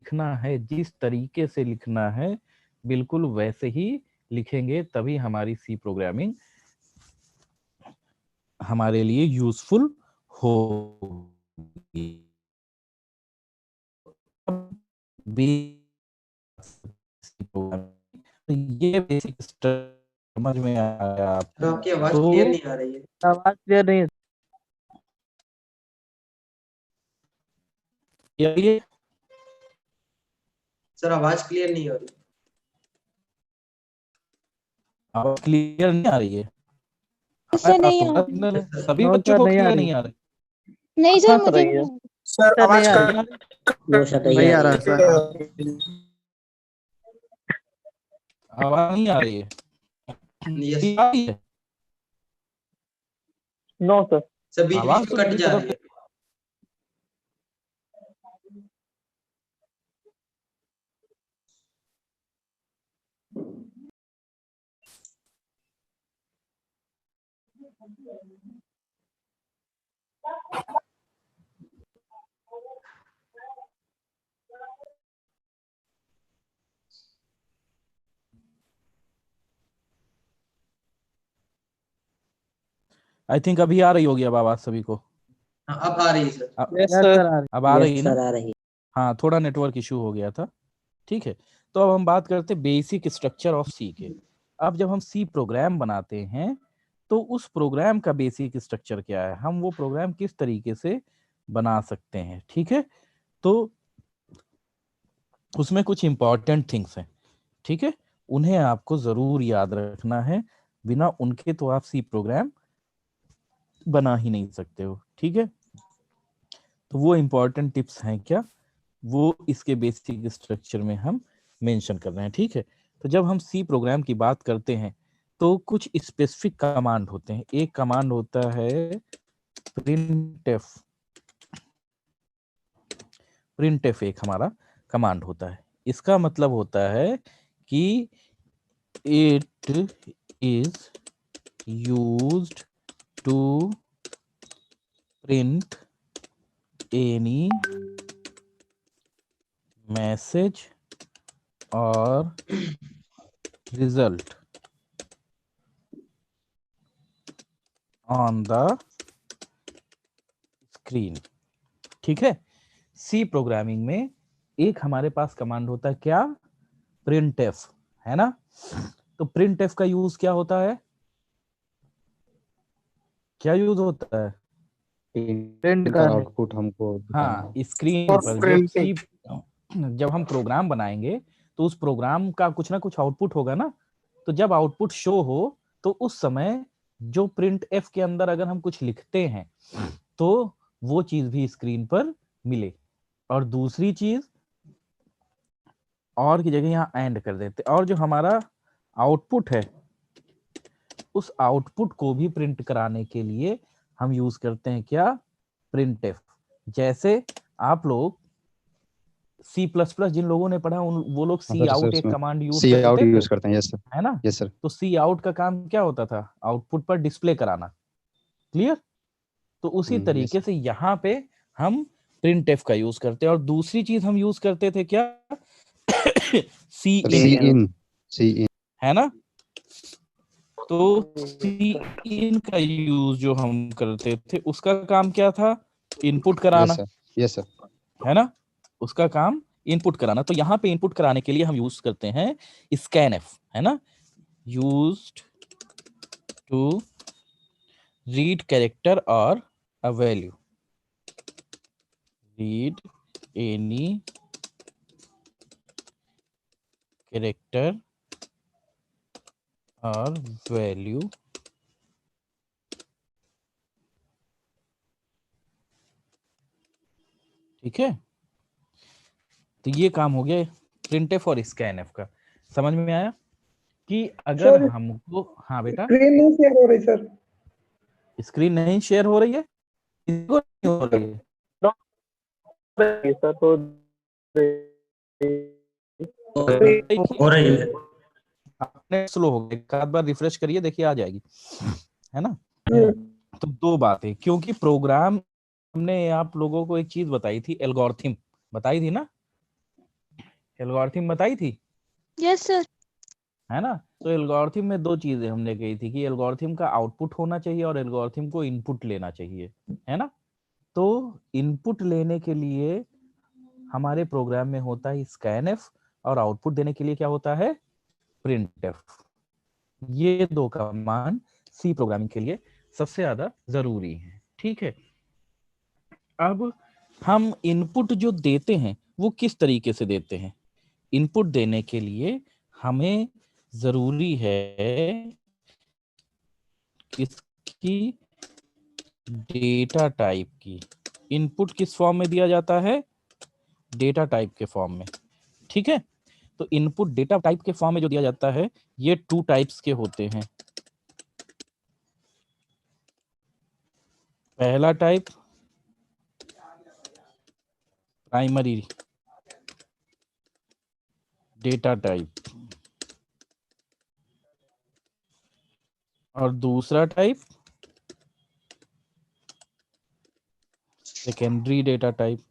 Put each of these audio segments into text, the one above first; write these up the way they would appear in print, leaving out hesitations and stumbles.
लिखना है, जिस तरीके से लिखना है बिल्कुल वैसे ही लिखेंगे, तभी हमारी सी प्रोग्रामिंग हमारे लिए यूजफुल होगी। तो ये बेसिक समझ में आया सर आपको? आपकी आवाज तो क्लियर नहीं आ रही है। आवाज क्लियर नहीं है। ये सर आवाज क्लियर नहीं आ रही। आवाज क्लियर नहीं आ रही है? मुझसे नहीं आ सिग्नल है, सर सभी नो बच्चों सर, को नहीं आ क्लियर रही। नहीं आ रही? नहीं सर, हंस मुझे रही है। नहीं। सर सर नहीं आवाज आ कट रही। वो सर नहीं आ रहा सर। आवाज नहीं आ रही है? यस आ रही है? No sir. सर बीच आवाज बीच तो में कट मेरी जा तरफ रही है। आई थिंक अभी आ रही होगी अब आवाज सभी को। हाँ अब आ रही है सर। यस सर आ रही। अब आ रही है ना? आ रही हाँ, थोड़ा नेटवर्क इशू हो गया था। ठीक है, तो अब हम बात करते हैं बेसिक स्ट्रक्चर ऑफ सी के। अब जब हम सी प्रोग्राम बनाते हैं तो उस प्रोग्राम का बेसिक स्ट्रक्चर क्या है, हम वो प्रोग्राम किस तरीके से बना सकते हैं। ठीक है, तो उसमें कुछ इंपॉर्टेंट थिंग्स हैं। ठीक है, उन्हें आपको जरूर याद रखना है, बिना उनके तो आप सी प्रोग्राम बना ही नहीं सकते हो। ठीक है, तो वो इंपॉर्टेंट टिप्स हैं क्या, वो इसके बेसिक स्ट्रक्चर में हम मेंशन कर रहे हैं। ठीक है, तो जब हम सी प्रोग्राम की बात करते हैं तो कुछ स्पेसिफिक कमांड होते हैं। एक कमांड होता है प्रिंटफ। प्रिंटफ एक हमारा कमांड होता है। इसका मतलब होता है कि it is used to print any message और रिजल्ट ऑन द स्क्रीन। ठीक है, सी प्रोग्रामिंग में एक हमारे पास कमांड होता है क्या, प्रिंटफ, है ना? तो प्रिंटफ का यूज क्या होता है, क्या यूज होता है? प्रिंट का करने। आउटपुट हमको हाँ, स्क्रीन और पर प्रिंटिंग। जब हम प्रोग्राम बनाएंगे तो उस प्रोग्राम का कुछ ना कुछ आउटपुट होगा ना। तो जब आउटपुट शो हो तो उस समय जो प्रिंट एफ के अंदर अगर हम कुछ लिखते हैं तो वो चीज भी स्क्रीन पर मिले। और दूसरी चीज, और की जगह यहाँ एंड कर देते, और जो हमारा आउटपुट है उस आउटपुट को भी प्रिंट कराने के लिए हम यूज करते हैं क्या, प्रिंट एफ। जैसे आप लोग सी प्लस प्लस जिन लोगों ने पढ़ा उन वो लोग सी आउट एक कमांड यूज सी आउट करते थे, यूज करते हैं। यस सर, है ना? Yes sir. तो सी आउट का काम क्या होता था, आउटपुट पर डिस्प्ले कराना। क्लियर? तो उसी यस तरीके से यहाँ पे हम प्रिंट एफ का यूज करते हैं। और दूसरी चीज हम यूज करते थे क्या, सी सर। इन, सी इन, सी इन। है ना? तो सी इन का यूज जो हम करते थे उसका काम क्या था, इनपुट यस कराना, सर, यस सर। है ना? उसका काम इनपुट कराना। तो यहाँ पे इनपुट कराने के लिए हम यूज करते हैं स्कैन एफ, है ना? यूज्ड टू रीड कैरेक्टर और a value, read any character और वैल्यू। ठीक है, तो ये काम हो गया प्रिंटफ और स्कैनफ का। समझ में आया कि अगर सर हमको, हाँ बेटा, स्क्रीन नहीं शेयर हो रही सर। स्क्रीन नहीं शेयर हो रही है, इसको नहीं हो रही है? सर तो हो रही है। आपने स्लो हो गया, एक आध बार रिफ्रेश करिए, देखिए आ जाएगी, है ना? तो दो बातें, क्योंकि प्रोग्राम हमने आप लोगों को एक चीज बताई थी, एल्गोरिथम बताई थी ना, एल्गोरिथम बताई थी, यस सर। है ना। तो एल्गोरिथम में दो चीजें हमने कही थी कि एल्गोरिथम का आउटपुट होना चाहिए और एल्गोरिथम को इनपुट लेना चाहिए, है ना। तो इनपुट लेने के लिए हमारे प्रोग्राम में होता है स्कैनएफ और आउटपुट देने के लिए क्या होता है, प्रिंटएफ। ये दो कमांड सी प्रोग्रामिंग के लिए सबसे ज्यादा जरूरी है, ठीक है। अब हम इनपुट जो देते हैं वो किस तरीके से देते हैं। इनपुट देने के लिए हमें जरूरी है किसकी, डेटा टाइप की। इनपुट किस फॉर्म में दिया जाता है, डेटा टाइप के फॉर्म में, ठीक है। तो इनपुट डेटा टाइप के फॉर्म में जो दिया जाता है ये 2 टाइप्स के होते हैं। पहला टाइप प्राइमरी डेटा टाइप और दूसरा टाइप सेकेंडरी डेटा टाइप।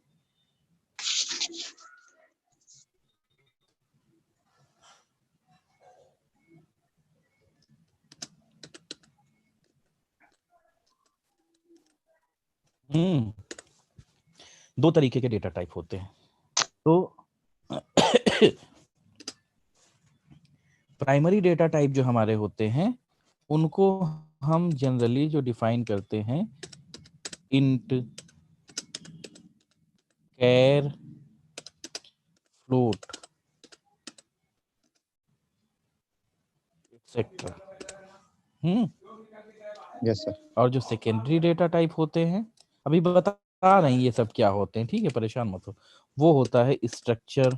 दो तरीके के डेटा टाइप होते हैं। तो प्राइमरी डेटा टाइप जो हमारे होते हैं उनको हम जनरली जो डिफाइन करते हैं इंट, कैर, फ्लोट एक्सेट्रा। Yes, sir. और जो सेकेंडरी डेटा टाइप होते हैं अभी बता रहे हैं ये सब क्या होते हैं, ठीक है, परेशान मत हो। वो होता है स्ट्रक्चर,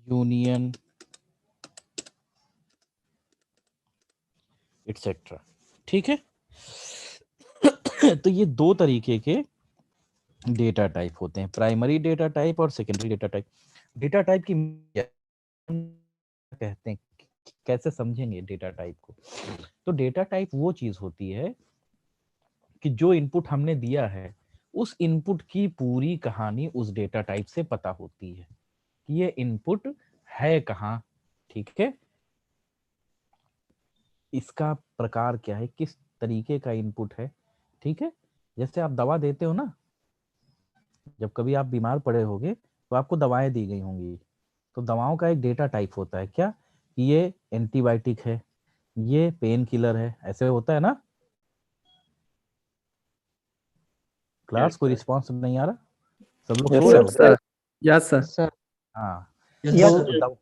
यूनियन एक्सेट्रा, ठीक है। तो ये दो तरीके के डेटा टाइप होते हैं, प्राइमरी डेटा टाइप और secondary data type. Data type की कहते हैं, कैसे समझेंगे डेटा टाइप को। तो डेटा टाइप वो चीज होती है कि जो इनपुट हमने दिया है उस इनपुट की पूरी कहानी उस डेटा टाइप से पता होती है कि ये इनपुट है कहाँ, ठीक है, इसका प्रकार क्या है, किस तरीके का इनपुट है, ठीक है। जैसे आप दवा देते हो ना, जब कभी आप बीमार पड़े होगे तो आपको दवाएं दी गई होंगी, तो दवाओं का एक डेटा टाइप होता है क्या, कि ये एंटीबायोटिक है, ये पेन किलर है, ऐसे होता है ना। क्लास कोई रिस्पॉन्स नहीं आ रहा, सब लोग सो रहे हो। सर। Yes sir. Sir. हाँ, Yes, तो sir.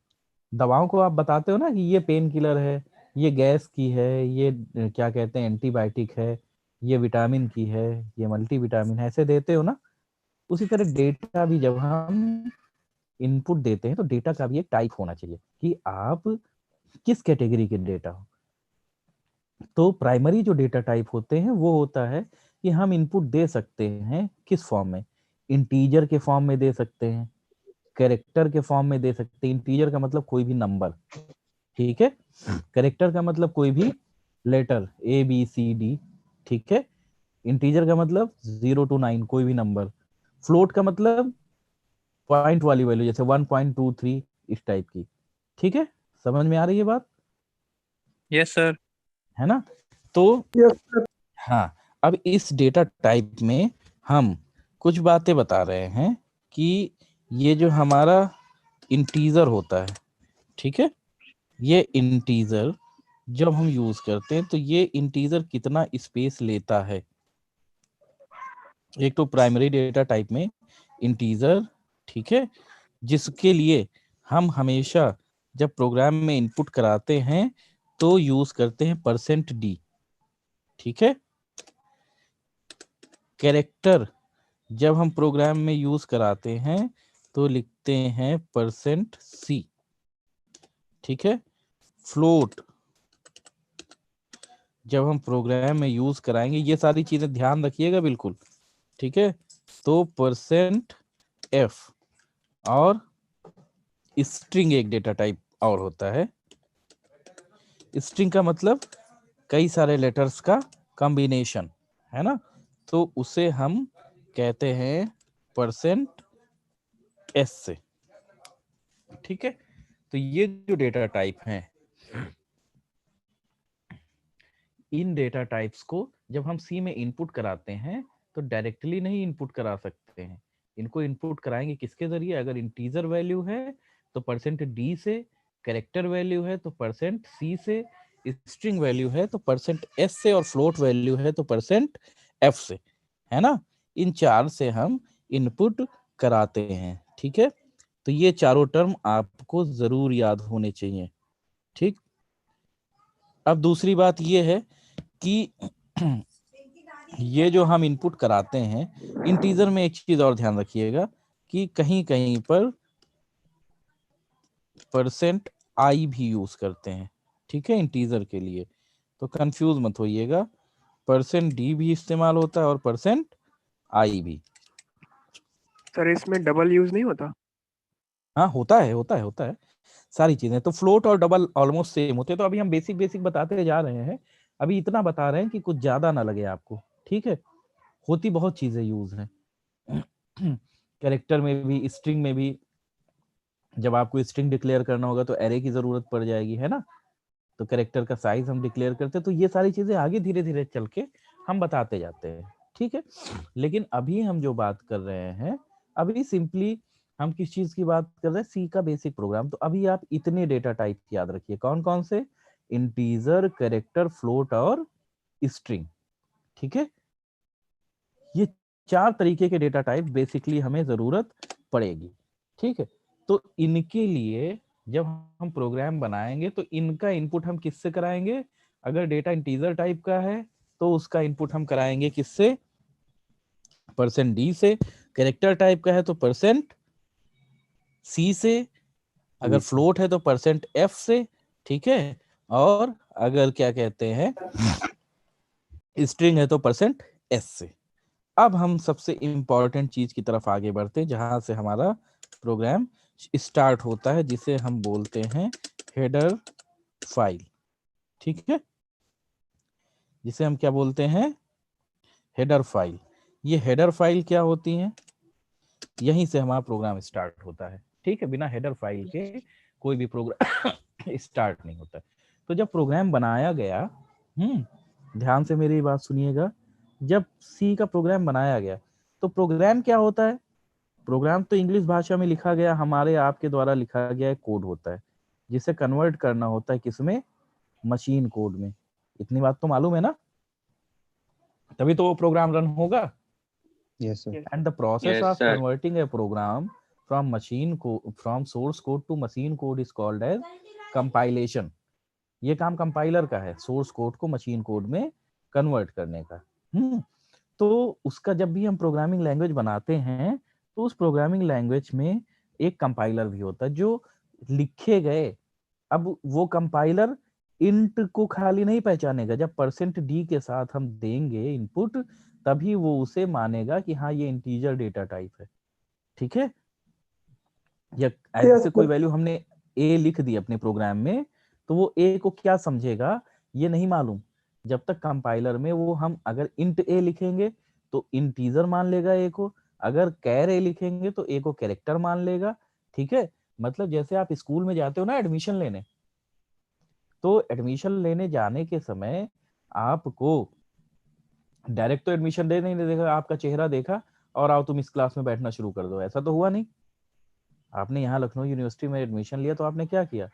दवाओं को आप बताते हो ना कि ये पेन किलर है, ये गैस की है, ये क्या कहते हैं एंटीबायोटिक है, ये विटामिन की है, ये मल्टीविटामिन है, ऐसे देते हो ना। उसी तरह डेटा भी जब हम इनपुट देते हैं तो डेटा का भी एक टाइप होना चाहिए कि आप किस कैटेगरी के डेटा हो। तो प्राइमरी जो डेटा टाइप होते हैं वो होता है कि हम इनपुट दे सकते हैं किस फॉर्म में, इंटीजर के फॉर्म में दे सकते हैं, कैरेक्टर के फॉर्म में दे सकते हैं। इंटीजर का मतलब कोई भी नंबर, ठीक है। कैरेक्टर का मतलब कोई भी लेटर ABCD, ठीक है। इंटीजर का मतलब 0 to 9 कोई भी नंबर। फ्लोट का मतलब पॉइंट वाली वैल्यू, जैसे 1.23 इस टाइप की, ठीक है। समझ में आ रही है बात, यस सर। है ना। तो हाँ, अब इस डेटा टाइप में हम कुछ बातें बता रहे हैं कि ये जो हमारा इंटीजर होता है, ठीक है, ये इंटीजर जब हम यूज करते हैं तो ये इंटीजर कितना स्पेस लेता है। एक तो प्राइमरी डेटा टाइप में इंटीजर, ठीक है, जिसके लिए हम हमेशा जब प्रोग्राम में इनपुट कराते हैं तो यूज करते हैं %d, ठीक है। कैरेक्टर जब हम प्रोग्राम में यूज कराते हैं तो लिखते हैं %c, ठीक है। फ्लोट जब हम प्रोग्राम में यूज कराएंगे, ये सारी चीजें ध्यान रखिएगा बिल्कुल, ठीक है। तो %f और स्ट्रिंग एक डेटा टाइप और होता है। स्ट्रिंग का मतलब कई सारे लेटर्स का कॉम्बिनेशन, है ना। तो उसे हम कहते हैं %, एस से। ठीक है, तो ये जो डेटा टाइप हैं, इन डेटा टाइप्स को जब हम सी में इनपुट कराते हैं तो डायरेक्टली नहीं इनपुट करा सकते हैं, इनको इनपुट कराएंगे किसके जरिए? अगर इंटीजर वैल्यू है तो परसेंट डी से, कैरेक्टर वैल्यू है तो परसेंट सी से, स्ट्रिंग वैल्यू है तो परसेंट एस से, और फ्लोट वैल्यू है तो परसेंट एफ से, है ना? इन चार से हम इनपुट कराते हैं। ठीक है, तो ये चारों टर्म आपको जरूर याद होने चाहिए। ठीक, अब दूसरी बात ये है कि ये जो हम इनपुट कराते हैं इंटीजर में, एक चीज और ध्यान रखिएगा कि कहीं कहीं पर परसेंट आई भी यूज करते हैं। ठीक है, इंटीजर के लिए, तो कंफ्यूज मत होइएगा, परसेंट डी भी इस्तेमाल होता है और परसेंट आई भी। सर इसमें डबल यूज नहीं होता? हाँ, होता है सारी चीजें। तो फ्लोट और डबल ऑलमोस्ट सेम होते हैं। तो अभी हम बेसिक बताते जा रहे हैं, अभी इतना बता रहे हैं कि कुछ ज्यादा ना लगे आपको। ठीक है, होती बहुत चीजें यूज हैं कैरेक्टर में भी, स्ट्रिंग में भी। जब आपको स्ट्रिंग डिक्लेयर करना होगा तो एरे की जरूरत पड़ जाएगी, है ना? तो कैरेक्टर का साइज हम डिक्लेयर करते हैं। तो ये सारी चीजें आगे धीरे धीरे चल के हम बताते जाते हैं। ठीक है, लेकिन अभी हम जो बात कर रहे हैं, अभी सिंपली हम किस चीज की बात कर रहे हैं? सी का बेसिक प्रोग्राम। तो अभी आप इतने डेटा टाइप याद रखिए, कौन कौन से? इंटीजर, कैरेक्टर, फ्लोट और स्ट्रिंग। ठीक है, ये चार तरीके के डेटा टाइप बेसिकली हमें जरूरत पड़ेगी। ठीक है, तो इनके लिए जब हम प्रोग्राम बनाएंगे तो इनका इनपुट हम किससे कराएंगे? अगर डेटा इंटीजर टाइप का है तो उसका इनपुट हम कराएंगे किससे? परसेंट डी से। कैरेक्टर टाइप का है तो परसेंट सी से। अगर फ्लोट है तो परसेंट एफ से। ठीक है, और अगर क्या कहते हैं स्ट्रिंग है तो परसेंट एस से। अब हम सबसे इंपॉर्टेंट चीज की तरफ आगे बढ़ते हैं, जहां से हमारा प्रोग्राम स्टार्ट होता है, जिसे हम बोलते हैं हेडर फाइल। ठीक है, जिसे हम क्या बोलते हैं? Header file. ये हेडर फाइल क्या होती है? यहीं से हमारा प्रोग्राम स्टार्ट होता है। ठीक है, बिना हेडर फाइल के कोई भी प्रोग्राम स्टार्ट नहीं होता। तो जब प्रोग्राम बनाया गया, ध्यान से मेरी बात सुनिएगा, जब सी का प्रोग्राम बनाया गया तो प्रोग्राम क्या होता है? प्रोग्राम तो इंग्लिश भाषा में लिखा गया, हमारे आपके द्वारा लिखा गया कोड होता है, जिसे कन्वर्ट करना होता है किसमें? मशीन कोड में। इतनी बात तो मालूम है ना? तभी तो वो प्रोग्राम रन होगा। Yes, sir. And the process Yes, of sir. converting a program from source code to machine code is called as compilation. ये काम कंपाइलर का है, सोर्स कोड को मशीन कोड में कन्वर्ट करने का। तो उसका जब भी हम प्रोग्रामिंग लैंग्वेज बनाते हैं तो उस प्रोग्रामिंग लैंग्वेज में एक कंपाइलर भी होता है जो लिखे गए, अब वो कंपाइलर इंट को खाली नहीं पहचानेगा। जब परसेंट डी के साथ हम देंगे इनपुट, तभी वो उसे मानेगा कि हाँ ये इंटीजर डेटा टाइप है। ठीक है, या ऐसे कोई वैल्यू हमने ए लिख दी अपने प्रोग्राम में, तो वो ए को क्या समझेगा ये नहीं मालूम। जब तक कंपाइलर में वो हम अगर इंट ए लिखेंगे तो इंटीजर मान लेगा ए को, अगर कैर ए लिखेंगे तो ए को कैरेक्टर मान लेगा। ठीक है, मतलब जैसे आप स्कूल में जाते हो ना एडमिशन लेने, तो एडमिशन लेने जाने के समय आपको डायरेक्ट तो एडमिशन दे नहीं देगा, आपका चेहरा देखा और आओ तुम इस क्लास में बैठना शुरू कर दो, ऐसा तो हुआ नहीं। आपने यहाँ लखनऊ यूनिवर्सिटी में एडमिशन लिया तो आपने क्या किया?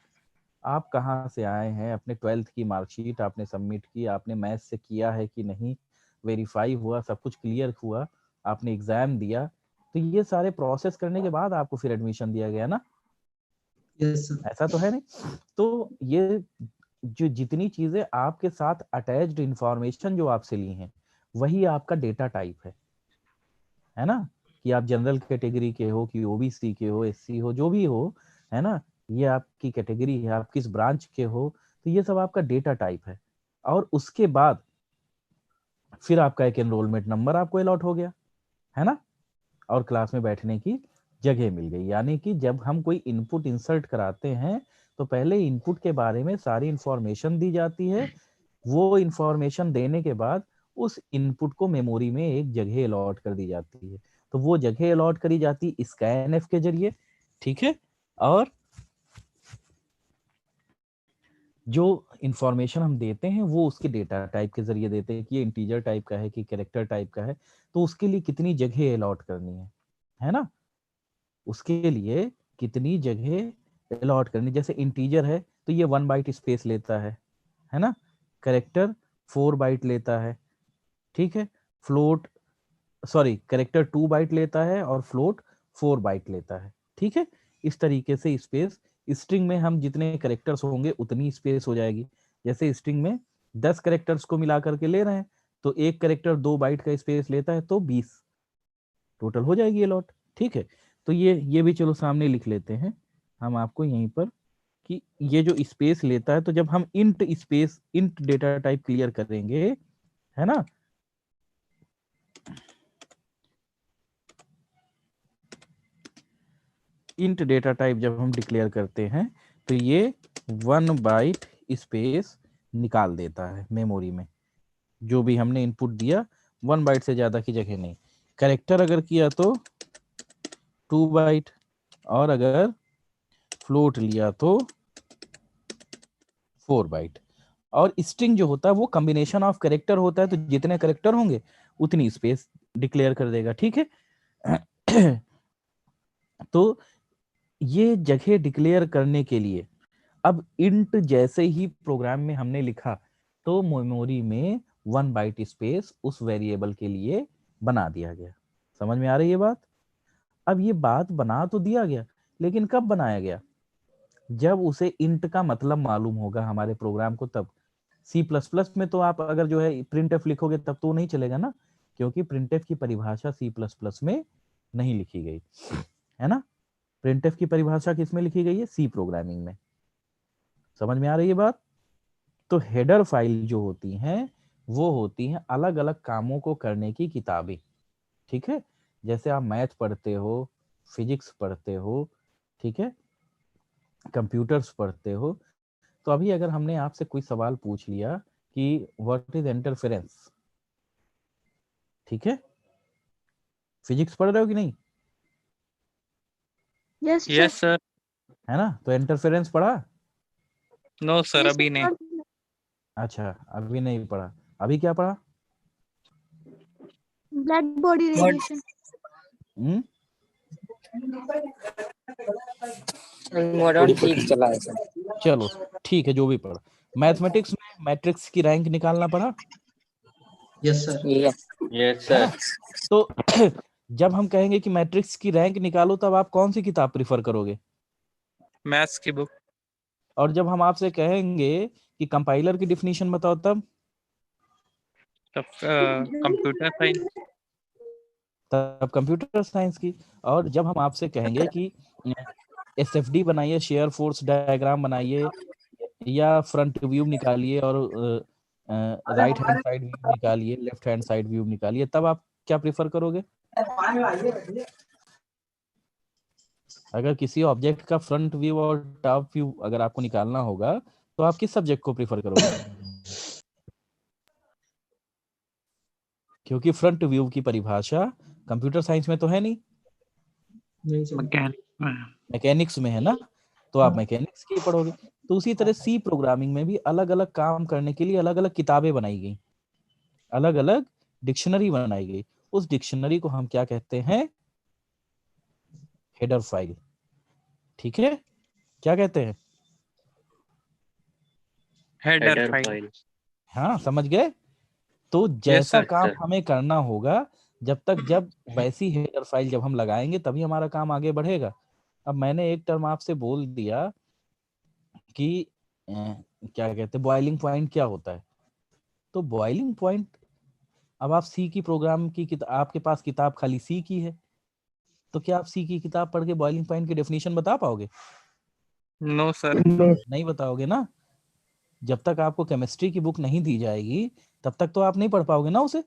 आप कहाँ से आए हैं, अपने 12th की मार्कशीट आपने सबमिट की, आपने मैथ से किया है कि नहीं, वेरीफाई हुआ, सब कुछ क्लियर हुआ, आपने एग्जाम दिया, तो ये सारे प्रोसेस करने के बाद आपको फिर एडमिशन दिया गया ना? Yes, sir. ऐसा तो है नहीं। तो ये जो जितनी चीजें आपके साथ अटैच्ड इंफॉर्मेशन जो आपसे ली हैं, वही आपका डेटा टाइप है ना? कि आप जनरल कैटेगरी के हो, कि ओबीसी के हो, एससी हो, जो भी हो, है ना, ये आपकी कैटेगरी है, आप किस ब्रांच के हो, तो ये सब आपका डेटा टाइप है। और उसके बाद फिर आपका एक एनरोलमेंट नंबर आपको अलॉट हो गया, है ना, और क्लास में बैठने की जगह मिल गई। यानी कि जब हम कोई इनपुट इंसर्ट कराते हैं तो पहले इनपुट के बारे में सारी इंफॉर्मेशन दी जाती है, वो इंफॉर्मेशन देने के बाद उस इनपुट को मेमोरी में एक जगह अलॉट कर दी जाती है। तो वो जगह अलॉट करी जाती स्कैनएफ के जरिए, ठीक है। और जो इंफॉर्मेशन हम देते हैं वो उसके डेटा टाइप के जरिए देते हैं कि ये इंटीजर टाइप का है कि कैरेक्टर टाइप का है, तो उसके लिए कितनी जगह अलॉट करनी है ना, उसके लिए कितनी जगह अलॉट करनी। जैसे इंटीजर है तो ये 1 बाइट स्पेस लेता है ना, कैरेक्टर 4 बाइट लेता है, ठीक है। फ्लोट सॉरी कैरेक्टर 2 बाइट लेता है और फ्लोट 4 बाइट लेता है, ठीक है। इस तरीके से स्पेस, स्ट्रिंग में हम जितने कैरेक्टर्स होंगे उतनी स्पेस हो जाएगी। जैसे स्ट्रिंग में 10 कैरेक्टर्स को मिला करके ले रहे हैं तो एक कैरेक्टर 2 बाइट का स्पेस लेता है तो 20 टोटल हो जाएगी अलॉट, ठीक है। तो ये भी चलो सामने लिख लेते हैं हम आपको यहीं पर कि ये जो स्पेस लेता है, तो जब हम int space int data type clear करेंगे, है ना, इंट डेटा टाइप जब हम डिक्लेयर करते हैं तो ये 1 बाइट स्पेस निकाल देता है मेमोरी में। जो भी हमने इनपुट दिया 1 बाइट से ज्यादा की जगह नहीं। कैरेक्टर अगर किया तो 2 बाइट, और अगर फ्लोट लिया तो 4 बाइट। और स्ट्रिंग जो होता है वो कॉम्बिनेशन ऑफ कैरेक्टर होता है, तो जितने कैरेक्टर होंगे उतनी स्पेस डिक्लेयर कर देगा, ठीक है। तो ये जगह डिक्लेयर करने के लिए अब इंट जैसे ही प्रोग्राम में हमने लिखा तो मेमोरी में 1 बाइट स्पेस उस वेरिएबल के लिए बना दिया गया। समझ में आ रही है बात? अब ये बात बना तो दिया गया, लेकिन कब बनाया गया? जब उसे इंट का मतलब मालूम होगा हमारे प्रोग्राम को तब। C++ में तो आप अगर जो है प्रिंटफ लिखोगे तब तो नहीं चलेगा ना, क्योंकि प्रिंटफ की परिभाषा C++ में नहीं लिखी गई है ना। प्रिंटफ की परिभाषा किसमें लिखी गई है? सी प्रोग्रामिंग में। समझ में आ रही है बात? तो हेडर फाइल जो होती हैं वो होती हैं अलग अलग कामों को करने की किताबें, ठीक है। जैसे आप मैथ पढ़ते हो, फिजिक्स पढ़ते हो, ठीक है, कंप्यूटर्स पढ़ते हो, तो अभी अगर हमने आपसे कोई सवाल पूछ लिया कि व्हाट इज इंटरफेरेंस, ठीक है, फिजिक्स पढ़ रहे हो कि नहीं? Yes yes sir. है ना, तो इंटरफेरेंस पढ़ा? नो सर अभी नहीं। अच्छा अभी नहीं पढ़ा, अभी क्या पढ़ा? Black body radiation. मॉडर्न ठीक चला है सर। चलो ठीक है, जो भी पढ़ा। मैथमेटिक्स में मैट्रिक्स की रैंक निकालना पढ़ा? Yes sir. यस है ना? सर। तो जब हम कहेंगे कि मैट्रिक्स की रैंक निकालो तब आप कौन सी किताब प्रिफर करोगे? मैथ्स की बुक। और जब हम आपसे कहेंगे कि कंपाइलर की डिफिनीशन बताओ तब कंप्यूटर साइंस। तब कंप्यूटर साइंस की। और जब हम आपसे कहेंगे कि एसएफडी बनाइए, शेयर फोर्स डायग्राम बनाइए, या फ्रंट व्यू निकालिए और राइट हैंड साइड व्यू निकालिए, लेफ्ट हैंड साइड व्यू निकालिए, तब आप क्या प्रिफर करोगे? अगर किसी ऑब्जेक्ट का फ्रंट व्यू और टॉप व्यू अगर आपको निकालना होगा तो आप किस सब्जेक्ट को प्रिफर करोगे? क्योंकि फ्रंट व्यू की परिभाषा कंप्यूटर साइंस में तो है नहीं, मैकेनिक्स में है ना, तो आप मैकेनिक्स की पढ़ोगे। तो उसी तरह सी प्रोग्रामिंग में भी अलग अलग काम करने के लिए अलग अलग किताबें बनाई गई, अलग अलग डिक्शनरी बनाई गई। उस डिक्शनरी को हम क्या कहते हैं? हेडर फाइल, ठीक है। क्या कहते हैं? Header file. हाँ समझ गए। तो जैसा काम हमें करना होगा, जब वैसी हेडर फाइल जब हम लगाएंगे तभी हमारा काम आगे बढ़ेगा। अब मैंने एक टर्म आपसे बोल दिया कि क्या कहते हैं बॉइलिंग पॉइंट क्या होता है, तो बॉइलिंग पॉइंट, अब आप सी की प्रोग्राम की आपके पास किताब खाली सी की है, तो क्या आप सी की किताब पढ़ के बॉइलिंग पॉइंट की डेफिनेशन बता पाओगे? No sir. नहीं बताओगे ना। जब तक आपको केमिस्ट्री की बुक नहीं दी जाएगी तब तक तो आप नहीं पढ़ पाओगे ना उसे।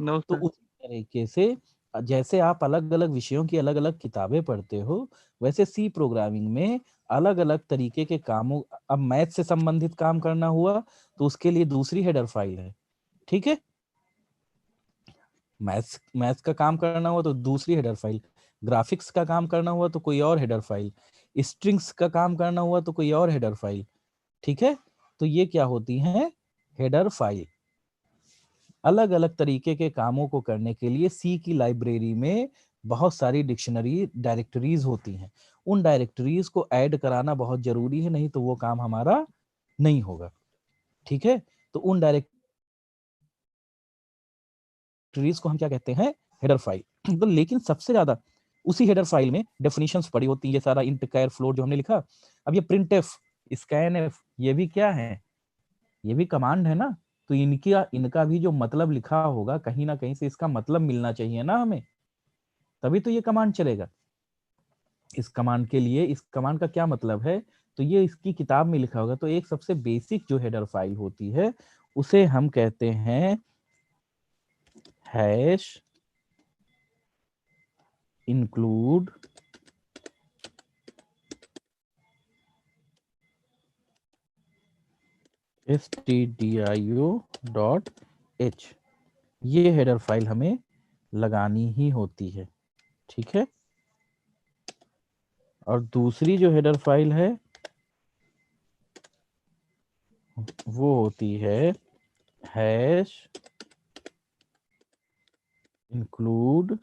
नो तो सर। उसी तरीके से जैसे आप अलग अलग विषयों की अलग अलग किताबें पढ़ते हो, वैसे सी प्रोग्रामिंग में अलग अलग तरीके के कामों, अब मैथ से संबंधित काम करना हुआ तो उसके लिए दूसरी हेडर फाइल है, ठीक है। मैथ्स का काम करना हुआ तो दूसरी हेडर फाइल, ग्राफिक्स का काम करना हुआ तो कोई और हेडर फाइल, स्ट्रिंग्स का काम करना हुआ तो कोई और हेडर फाइल। ठीक है, तो ये क्या होती हैं, हेडर फाइल। अलग अलग तरीके के कामों को करने के लिए सी की लाइब्रेरी में बहुत सारी डिक्शनरी डायरेक्टरीज होती हैं। उन डायरेक्टरीज को ऐड कराना बहुत जरूरी है, नहीं तो वो काम हमारा नहीं होगा। ठीक है, तो उन डायरेक्टरीज को हम क्या कहते हैं, हेडर फाइल। तो लेकिन सबसे ज्यादा उसी हेडर फाइल में डेफिनेशंस पड़ी होती हैं, ये सारा इंट कैर फ्लोट जो हमने लिखा। अब ये प्रिंट एफ, स्कैन एफ, ये भी क्या है, ये भी कमांड है ना, तो इनका भी जो मतलब लिखा होगा कहीं ना कहीं से इसका मतलब मिलना चाहिए ना हमें, तभी तो ये कमांड चलेगा। इस कमांड के लिए, इस कमांड का क्या मतलब है, तो ये इसकी किताब में लिखा होगा। तो एक सबसे बेसिक जो हेडर फाइल होती है उसे हम कहते हैं हैश इंक्लूड stdio.h। ये हेडर फाइल हमें लगानी ही होती है। ठीक है, और दूसरी जो हेडर फाइल है वो होती है हैश इंक्लूड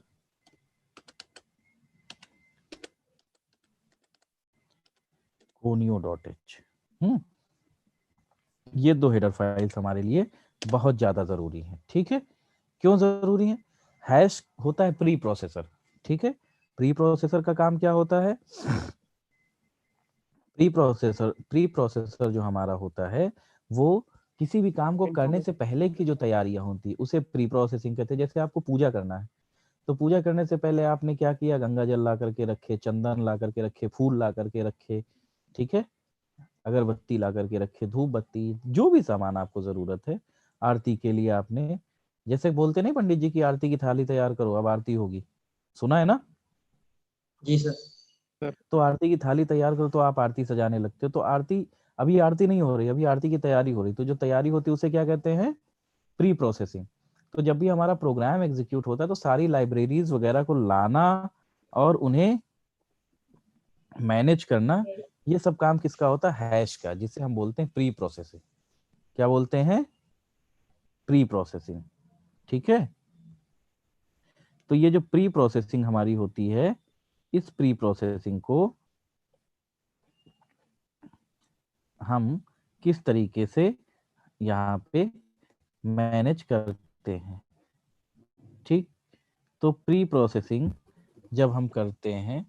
conio.h। ये दो हेडर फाइल्स हमारे लिए बहुत ज्यादा जरूरी हैं। ठीक है, क्यों जरूरी है, हैश होता है प्री प्रोसेसर। ठीक है, प्री प्रोसेसर का काम क्या होता है, प्री प्रोसेसर जो हमारा होता है वो किसी भी काम को करने से पहले की जो तैयारियां होती है उसे प्री प्रोसेसिंग कहते हैं। जैसे आपको पूजा करना है, तो पूजा करने से पहले आपने क्या किया, गंगा जल ला करके रखे, चंदन ला करके रखे, फूल ला करके रखे, ठीक है, अगरबत्ती ला करके रखे, धूप बत्ती, जो भी सामान आपको जरूरत है आरती के लिए आपने, जैसे बोलते नहीं पंडित जी की आरती की थाली तैयार करो अब आरती होगी, सुना है ना। जी सर। तो आरती की थाली तैयार करो तो आप आरती सजाने लगते हो। तो आरती, अभी आरती नहीं हो रही, अभी आरती की तैयारी हो रही, तो जो तैयारी होती है उसे क्या कहते हैं, प्री प्रोसेसिंग। तो जब भी हमारा प्रोग्राम एग्जीक्यूट होता है तो सारी लाइब्रेरीज वगैरह को लाना और उन्हें मैनेज करना, ये सब काम किसका होता है, हैश का, जिसे हम बोलते हैं प्री प्रोसेसिंग। क्या बोलते हैं, प्री प्रोसेसिंग। ठीक है, तो ये जो प्री प्रोसेसिंग हमारी होती है, इस प्री प्रोसेसिंग को हम किस तरीके से यहाँ पे मैनेज करते हैं। ठीक, तो प्री प्रोसेसिंग जब हम करते हैं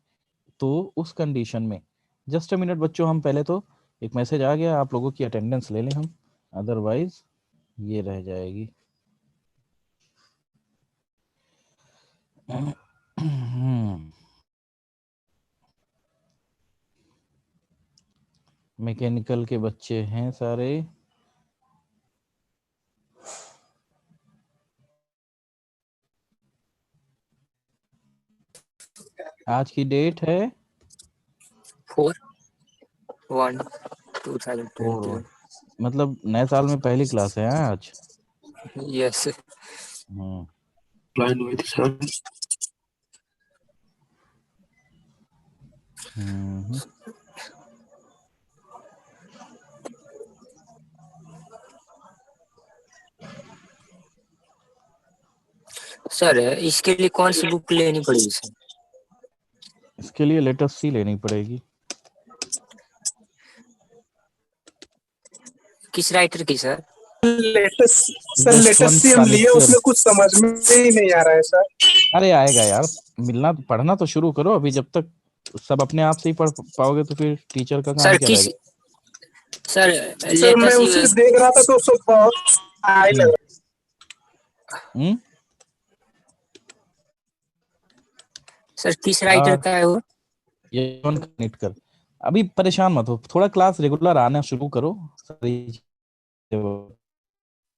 तो उस कंडीशन में, जस्ट अ मिनट बच्चों, हम पहले तो एक मैसेज आ गया, आप लोगों की अटेंडेंस ले लें हम, अदरवाइज ये रह जाएगी। मैकेनिकल के बच्चे हैं सारे, आज की डेट है 4/1/2021। मतलब नए साल में पहली क्लास है आज। यस। प्लान हुई थी सर। सर इसके लिए कौन सी बुक लेनी पड़ेगी सर? इसके लिए लेटेस्ट सी लेनी पड़ेगी। किस राइटर की सर? लेटेस्ट सी हम लिए, उसमें कुछ समझ में ही नहीं आ रहा है सर। अरे आएगा यार, मिलना, पढ़ना तो शुरू करो अभी, जब तक सब अपने आप से ही पढ़ पाओगे तो फिर टीचर का काम सर क्या किस रहेगा। सर मैं उसे देख रहा था तो सब बहुत हाई लग रहा। सर किस राइटर का है वो? ये कनेक्ट कर, अभी परेशान मत हो, थोड़ा क्लास रेगुलर आना शुरू करो,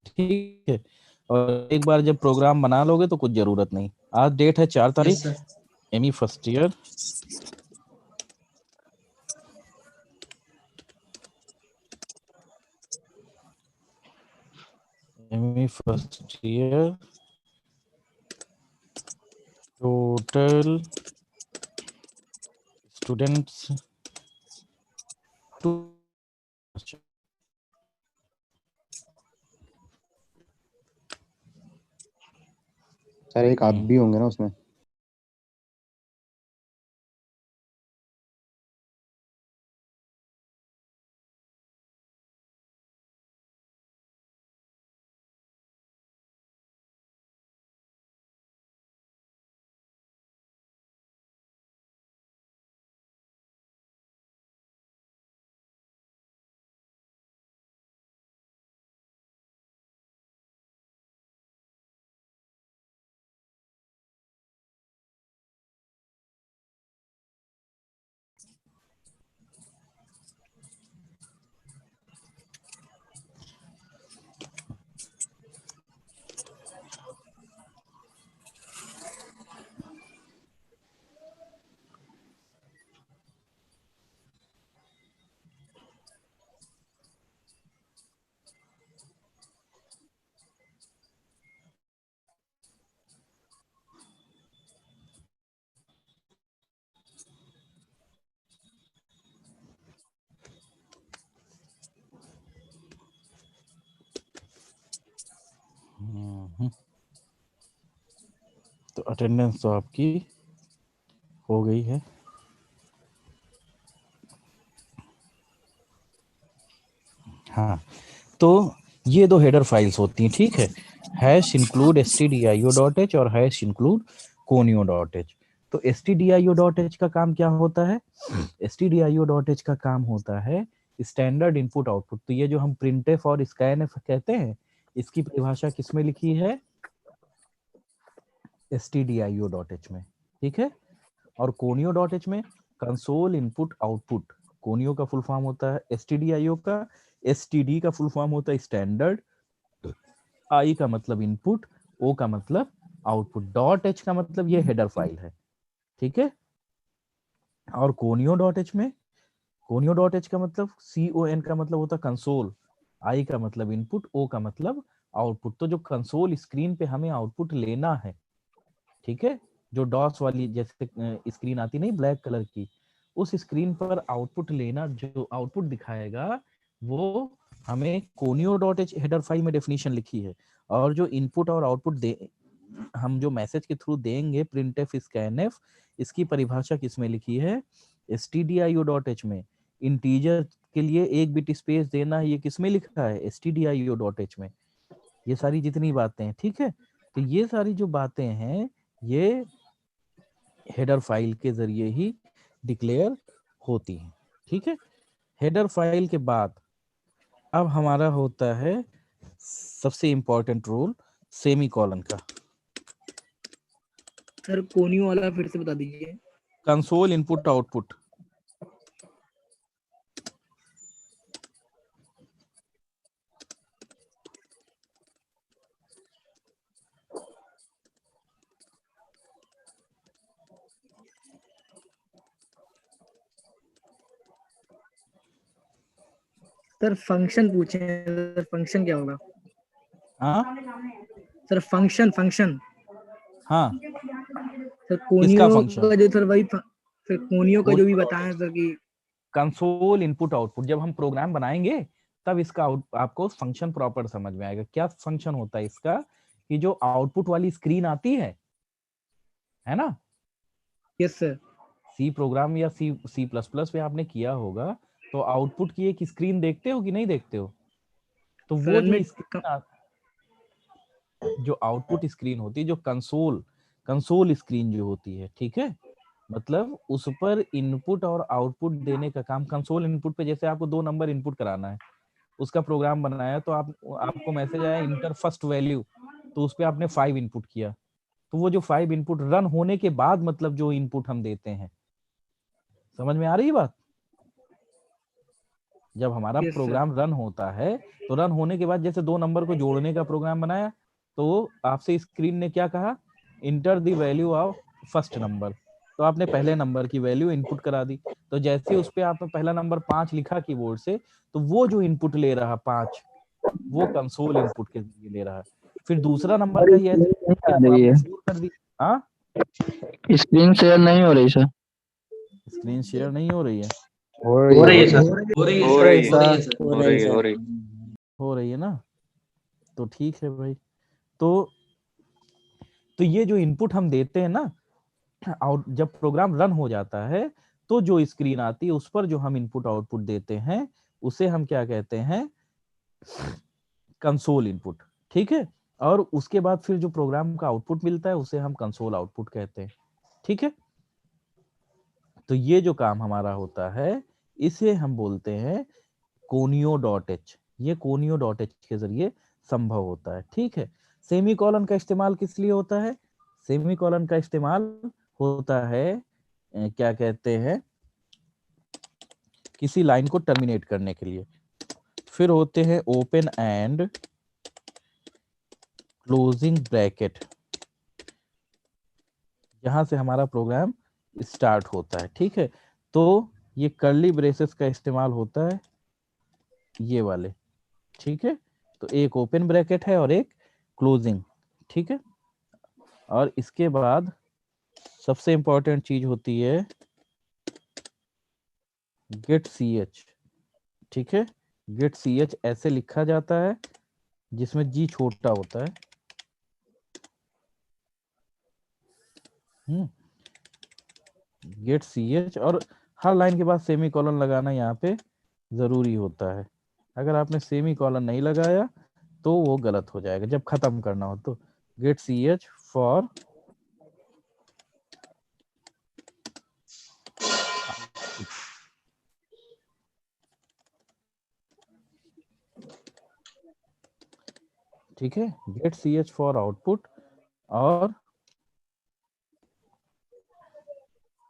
ठीक है, और एक बार जब प्रोग्राम बना लोगे तो कुछ जरूरत नहीं। आज डेट है 4 तारीख, yes sir. ME first year, ME first year total students to sir एक आप भी होंगे ना उसमें? तो अटेंडेंस तो आपकी हो गई है। हाँ, तो ये दो हेडर फाइल्स होती हैं, ठीक है। हैश इंक्लूड stdio.h और हैश इंक्लूड conio.h। तो stdio.h का काम क्या होता है? stdio.h का काम होता है स्टैंडर्ड इनपुट आउटपुट। तो ये जो हम printf और scanf कहते हैं, इसकी परिभाषा किसमें लिखी है? stdio.h में, ठीक है। और conio.h में कंसोल इनपुट आउटपुट। कोनियो का फुल फॉर्म होता है stdio का, std का फुल फॉर्म होता है स्टैंडर्ड, i का मतलब इनपुट, o का मतलब आउटपुट, .h का मतलब ये हेडर फाइल है, ठीक है। और conio.h में conio.h का मतलब con का मतलब होता है कंसोल, i का मतलब इनपुट, o का मतलब आउटपुट। तो जो कंसोल स्क्रीन पे हमें आउटपुट लेना है, ठीक है, जो डॉस वाली जैसे स्क्रीन आती नहीं ब्लैक कलर की, उस स्क्रीन पर आउटपुट लेना, जो आउटपुट दिखाएगा वो हमें conio.h हेडर फाइल में डेफिनेशन लिखी है। और जो इनपुट और आउटपुट दे हम जो मैसेज के थ्रू देंगे printf scanf, इसकी परिभाषा किसमें लिखी है? stdio.h में। इंटीजर के लिए एक बिट स्पेस देना है, ये किसमें लिखा है? stdio.h में। ये सारी जितनी बातें हैं, ठीक है। तो ये सारी जो बातें हैं ये हेडर फाइल के जरिए ही डिक्लेयर होती हैं, ठीक है। हेडर फाइल के बाद अब हमारा होता है सबसे इंपॉर्टेंट रोल सेमीकोलन का। सर कोनियो वाला फिर से बता दीजिए। Console input output. Sir function पूछे, सर फंक्शन क्या होगा? हाँ सर फंक्शन हाँ, सर किसका कोनियो फंक्शन? का जो सर वही सर कोनियो का जो भी बताएं सर कि कंसोल इनपुट आउटपुट। जब हम प्रोग्राम बनाएंगे तब इसका आपको फंक्शन प्रॉपर समझ में आएगा। क्या फंक्शन होता है इसका? कि जो आउटपुट वाली स्क्रीन आती है ना, यस सर। सी प्रोग्राम या सी प्लस प्लस में आपने किया होगा, तो आउटपुट की एक स्क्रीन देखते हो कि नहीं देखते हो? तो वो जो स्क्रीन, जो आउटपुट स्क्रीन होती है, जो कंसोल स्क्रीन जो होती है, ठीक है, मतलब उस पर इनपुट और आउटपुट देने का काम। कंसोल इनपुट पे जैसे आपको 2 नंबर इनपुट कराना है, उसका प्रोग्राम बनाया, तो आपको मैसेज आया इंटर फर्स्ट वैल्यू, तो उस पे आपने 5 इनपुट किया, तो वो जो 5 इनपुट रन होने के बाद मतलब जो इनपुट हम देते हैं, समझ में आ रही है बात? जब हमारा Yes, प्रोग्राम रन होता है, तो रन होने के बाद जैसे 2 नंबर को जोड़ने का प्रोग्राम बनाया, तो आपसे स्क्रीन ने क्या कहा? Enter the value of first number. तो आपने पहले नंबर की वैल्यू इनपुट करा दी। तो जैसे उस पे आपने पहला नंबर 5 लिखा कीबोर्ड से, तो वो जो इनपुट ले रहा 5, वो कंसोल इनपुट के जरिए ले रहा है। फिर दूसरा नंबर का ये ऐसे आपने दूर कर दी। हाँ स्क्रीन शेयर नहीं हो रही सर। स्क्रीन शेयर नहीं हो रही है? हो रही है सर। हो रही है सर। हो रही है ना, तो ठीक है भाई। तो ये जो इनपुट हम देते हैं ना, आउट जब प्रोग्राम रन हो जाता है तो जो स्क्रीन आती है उस पर जो हम इनपुट आउटपुट देते हैं उसे हम क्या कहते हैं, कंसोल इनपुट। ठीक है, और उसके बाद फिर जो प्रोग्राम का आउटपुट मिलता है उसे हम कंसोल आउटपुट कहते हैं। ठीक है, तो ये जो काम हमारा होता है इसे हम बोलते हैं conio.h। ये conio.h के जरिए संभव होता है। ठीक है, सेमीकोलन का इस्तेमाल किस लिए होता है? सेमीकोलन का इस्तेमाल होता है क्या कहते हैं, किसी लाइन को टर्मिनेट करने के लिए। फिर होते हैं ओपन एंड क्लोजिंग ब्रैकेट, जहां से हमारा प्रोग्राम स्टार्ट होता है। ठीक है, तो ये कर्ली ब्रेसेस का इस्तेमाल होता है, ये वाले। ठीक है, तो एक ओपन ब्रैकेट है और एक क्लोजिंग। ठीक है, और इसके बाद सबसे इंपॉर्टेंट चीज होती है गेट ch। ठीक है, गेट ch ऐसे लिखा जाता है जिसमें जी छोटा होता है। गेट ch, और हर लाइन के बाद सेमी कॉलन लगाना यहाँ पे जरूरी होता है। अगर आपने सेमी कॉलन नहीं लगाया तो वो गलत हो जाएगा जब खत्म करना हो। तो गेट ch फॉर ठीक है, गेट ch फॉर आउटपुट। और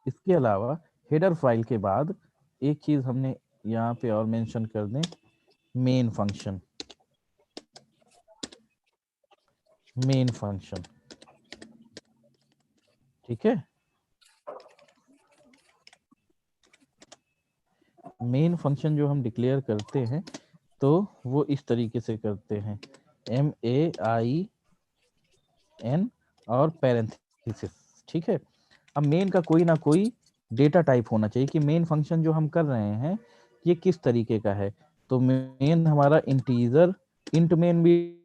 इसके अलावा हेडर फाइल के बाद एक चीज हमने यहाँ पे और मेंशन कर दें, मेन फंक्शन। मेन फंक्शन, ठीक है, मेन फंक्शन जो हम डिक्लेयर करते हैं तो वो इस तरीके से करते हैं, MAIN और पैरेंथेसिस। ठीक है, अब मेन का कोई ना कोई डेटा टाइप होना चाहिए कि मेन फंक्शन जो हम कर रहे हैं ये किस तरीके का है। तो मेन हमारा इंटीजर, इंट मेन भी